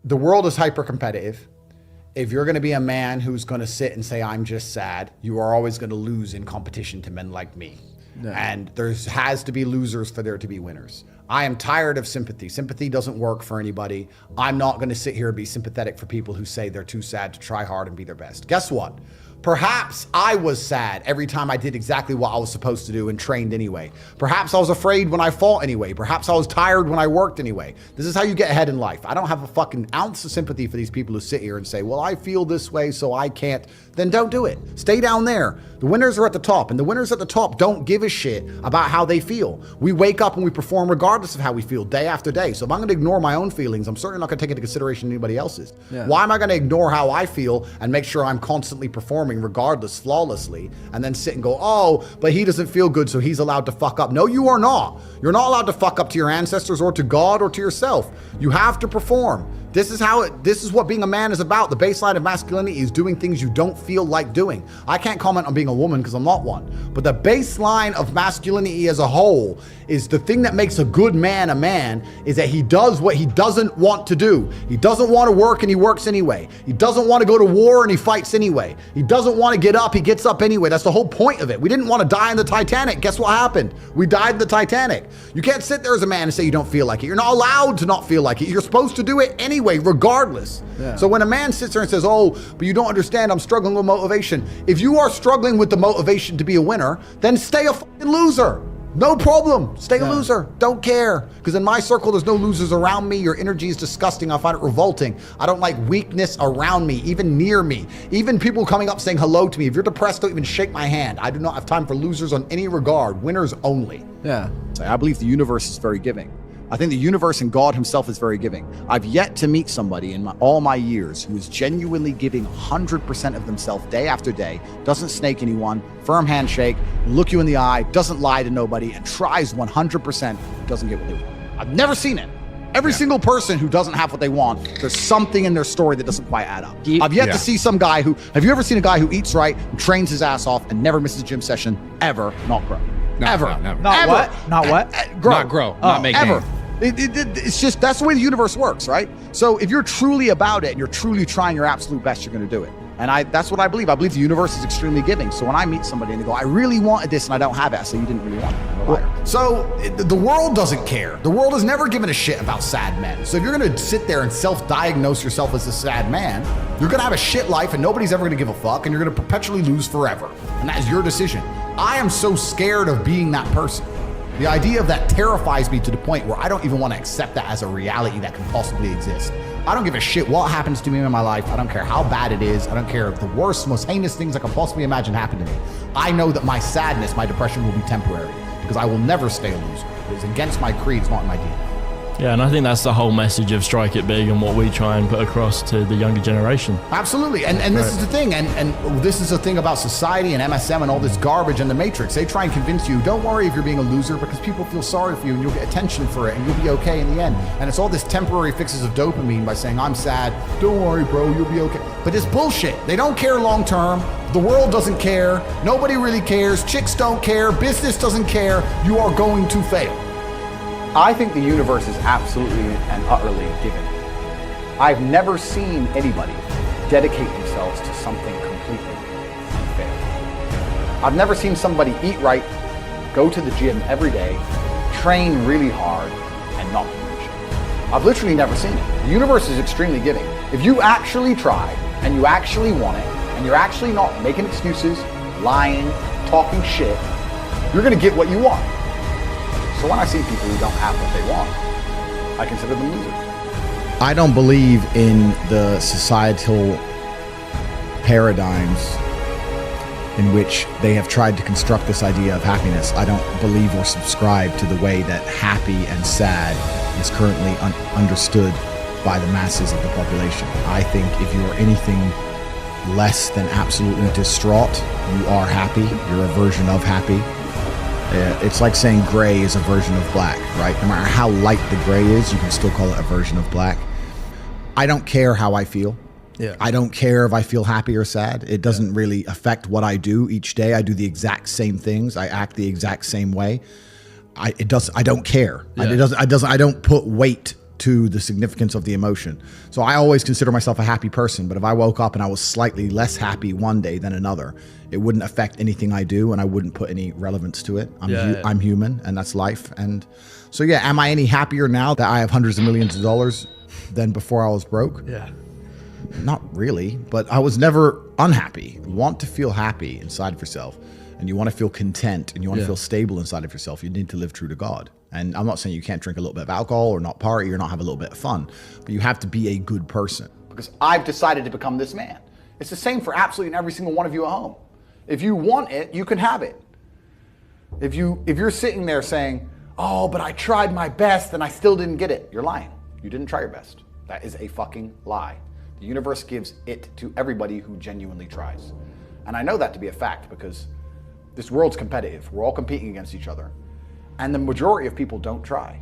the world is hyper competitive. If you're going to be a man who's going to sit and say, I'm just sad, you are always going to lose in competition to men like me. Yeah. And there has to be losers for there to be winners. I am tired of sympathy. Sympathy doesn't work for anybody. I'm not going to sit here and be sympathetic for people who say they're too sad to try hard and be their best. Guess what? Perhaps I was sad every time I did exactly what I was supposed to do and trained anyway. Perhaps I was afraid when I fought anyway. Perhaps I was tired when I worked anyway. This is how you get ahead in life. I don't have a fucking ounce of sympathy for these people who sit here and say, well, I feel this way, so I can't. Then don't do it. Stay down there. The winners are at the top, and the winners at the top don't give a shit about how they feel. We wake up and we perform regardless of how we feel day after day. So if I'm going to ignore my own feelings, I'm certainly not going to take into consideration anybody else's. Yeah. Why am I going to ignore how I feel and make sure I'm constantly performing regardless, flawlessly, and then sit and go, oh, but he doesn't feel good, so he's allowed to fuck up. No, you are not. You're not allowed to fuck up to your ancestors or to God or to yourself. You have to perform. This is what being a man is about. The baseline of masculinity is doing things you don't feel like doing. I can't comment on being a woman because I'm not one. But the baseline of masculinity as a whole is the thing that makes a good man a man is that he does what he doesn't want to do. He doesn't want to work and he works anyway. He doesn't want to go to war and he fights anyway. He doesn't want to get up, he gets up anyway. That's the whole point of it. We didn't want to die in the Titanic. Guess what happened? We died in the Titanic. You can't sit there as a man and say you don't feel like it. You're not allowed to not feel like it. You're supposed to do it anyway, regardless. Yeah. So when a man sits there and says, oh, but you don't understand, I'm struggling with motivation. If you are struggling with the motivation to be a winner, then stay a fucking loser. No problem. Stay a loser. Don't care. Because in my circle, there's no losers around me. Your energy is disgusting. I find it revolting. I don't like weakness around me, even near me. Even people coming up saying hello to me. If you're depressed, don't even shake my hand. I do not have time for losers on any regard. Winners only. Yeah. I believe the universe is very giving. I think the universe and God himself is very giving. I've yet to meet somebody in all my years who is genuinely giving 100% of themselves day after day, doesn't snake anyone, firm handshake, look you in the eye, doesn't lie to nobody, and tries 100%, doesn't get what they want. I've never seen it. Every single person who doesn't have what they want, there's something in their story that doesn't quite add up. I've yet to see some guy have you ever seen a guy who eats right, who trains his ass off, and never misses a gym session, ever, not grow? Ever. No, never. Not ever. What? Not what? Grow. Not grow. Not make ever. gain. It's just, that's the way the universe works, right? So if you're truly about it and you're truly trying your absolute best, you're going to do it. And that's what I believe. I believe the universe is extremely giving. So when I meet somebody and they go, I really wanted this and I don't have it, I say, you didn't really want it. You're a liar. So the world doesn't care. The world has never given a shit about sad men. So if you're going to sit there and self-diagnose yourself as a sad man, you're going to have a shit life and nobody's ever going to give a fuck and you're going to perpetually lose forever. And that is your decision. I am so scared of being that person. The idea of that terrifies me to the point where I don't even want to accept that as a reality that can possibly exist. I don't give a shit what happens to me in my life. I don't care how bad it is. I don't care if the worst, most heinous things I can possibly imagine happen to me. I know that my sadness, my depression will be temporary because I will never stay a loser. It is against my creed. It's not in my DNA. Yeah, and I think that's the whole message of Strike It Big and what we try and put across to the younger generation. Absolutely. And this is the thing. And this is the thing about society and MSM and all this garbage and the Matrix. They try and convince you, don't worry if you're being a loser because people feel sorry for you and you'll get attention for it and you'll be okay in the end. And it's all this temporary fixes of dopamine by saying, I'm sad. Don't worry, bro. You'll be okay. But it's bullshit. They don't care long term. The world doesn't care. Nobody really cares. Chicks don't care. Business doesn't care. You are going to fail. I think the universe is absolutely and utterly giving. I've never seen anybody dedicate themselves to something completely and fail. I've never seen somebody eat right, go to the gym every day, train really hard, and not be rich. I've literally never seen it. The universe is extremely giving. If you actually try, and you actually want it, and you're actually not making excuses, lying, talking shit, you're gonna get what you want. So when I see people who don't have what they want, I consider them losers. I don't believe in the societal paradigms in which they have tried to construct this idea of happiness. I don't believe or subscribe to the way that happy and sad is currently understood by the masses of the population. I think if you are anything less than absolutely distraught, you are happy. You're a version of happy. It's like saying gray is a version of black, right? No matter how light the gray is, you can still call it a version of black. I don't care how I feel. Yeah. I don't care if I feel happy or sad. It doesn't really affect what I do each day. I do the exact same things. I act the exact same way. I don't care. Yeah. I don't put weight to the significance of the emotion. So I always consider myself a happy person, but if I woke up and I was slightly less happy one day than another, it wouldn't affect anything I do, and I wouldn't put any relevance to it. I'm human, and that's life. And so, yeah, am I any happier now that I have hundreds of millions of dollars than before I was broke? Yeah. Not really, but I was never unhappy. You want to feel happy inside of yourself, and you want to feel content, and you want to feel stable inside of yourself. You need to live true to God. And I'm not saying you can't drink a little bit of alcohol or not party or not have a little bit of fun, but you have to be a good person. Because I've decided to become this man. It's the same for absolutely every single one of you at home. If you want it, you can have it. If you're sitting there saying, oh, but I tried my best and I still didn't get it, you're lying. You didn't try your best. That is a fucking lie. The universe gives it to everybody who genuinely tries. And I know that to be a fact because this world's competitive. We're all competing against each other. And the majority of people don't try.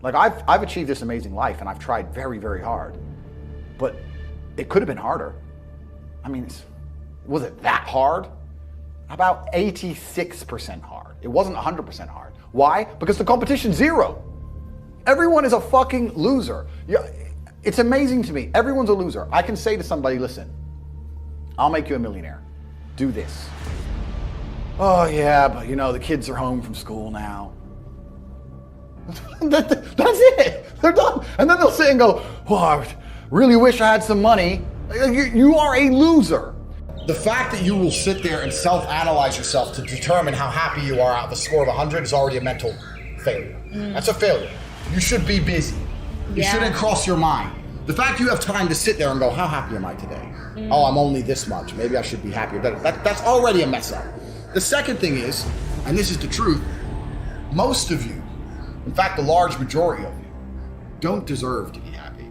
Like I've achieved this amazing life and I've tried very, very hard, but it could have been harder. I mean, was it that hard? About 86% hard. It wasn't 100% hard. Why? Because the competition's zero. Everyone is a fucking loser. Yeah, it's amazing to me. Everyone's a loser. I can say to somebody, listen, I'll make you a millionaire. Do this. Oh yeah, but you know, the kids are home from school now. That's it. They're done. And then they'll sit and go, well, I really wish I had some money. You are a loser. The fact that you will sit there and self-analyze yourself to determine how happy you are out of a score of 100 is already a mental failure. That's a failure. You should be busy. It shouldn't cross your mind. The fact you have time to sit there and go, how happy am I today? Oh, I'm only this much. Maybe I should be happier. That's already a mess up. The second thing is, and this is the truth, most of you, in fact, the large majority of you, don't deserve to be happy.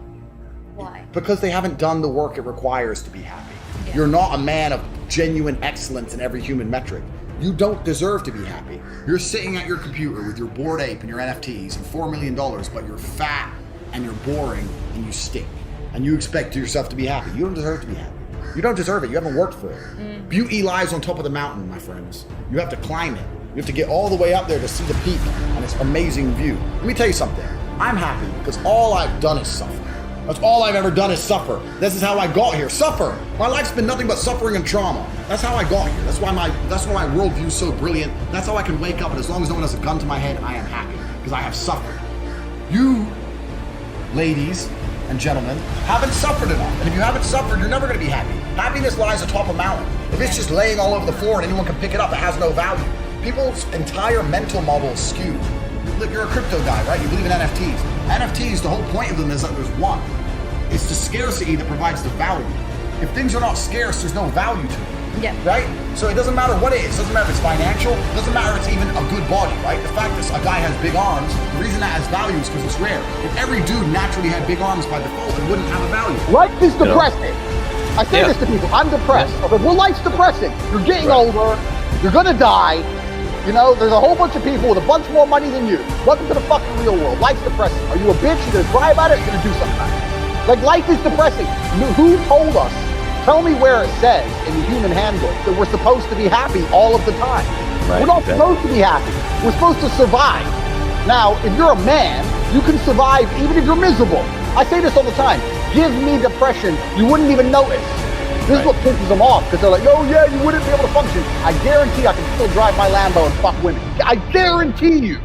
Why? Because they haven't done the work it requires to be happy. Yeah. You're not a man of genuine excellence in every human metric. You don't deserve to be happy. You're sitting at your computer with your Bored Ape and your NFTs and $4 million, but you're fat and you're boring and you stink. And you expect yourself to be happy. You don't deserve to be happy. You don't deserve it. You haven't worked for it. Beauty lies on top of the mountain, my friends. You have to climb it. You have to get all the way up there to see the peak and its amazing view. Let me tell you something. I'm happy because all I've done is suffer. That's all I've ever done is suffer. This is how I got here. Suffer. My life's been nothing but suffering and trauma. That's how I got here. That's why my worldview's so brilliant. That's how I can wake up, and as long as no one has a gun to my head, I am happy because I have suffered. You, ladies and gentlemen, haven't suffered enough. And if you haven't suffered, you're never going to be happy. Happiness lies atop a mountain. If it's just laying all over the floor and anyone can pick it up, it has no value. People's entire mental model is skewed. Look, you're a crypto guy, right? You believe in NFTs. NFTs, the whole point of them is that there's one. It's the scarcity that provides the value. If things are not scarce, there's no value to them. Yeah. Right? So it doesn't matter what it is. It doesn't matter if it's financial. It doesn't matter if it's even a good body, right? The fact that a guy has big arms, the reason that has value is because it's rare. If every dude naturally had big arms by default, it wouldn't have a value. Life is depressing. I say this to people. I'm depressed. Well, life's depressing. You're getting older. You're going to die. You know, there's a whole bunch of people with a bunch more money than you. Welcome to the fucking real world. Life's depressing. Are you a bitch? You're going to cry about it? You're going to do something about it. Like, life is depressing. Who told us? Tell me where it says in the human handbook that we're supposed to be happy all of the time. Right, we're not supposed to be happy. We're supposed to survive. Now, if you're a man, you can survive even if you're miserable. I say this all the time. Give me depression. You wouldn't even notice. This is what pisses them off, because they're like, oh yeah, you wouldn't be able to function. I guarantee I can still drive my Lambo and fuck women. I guarantee you.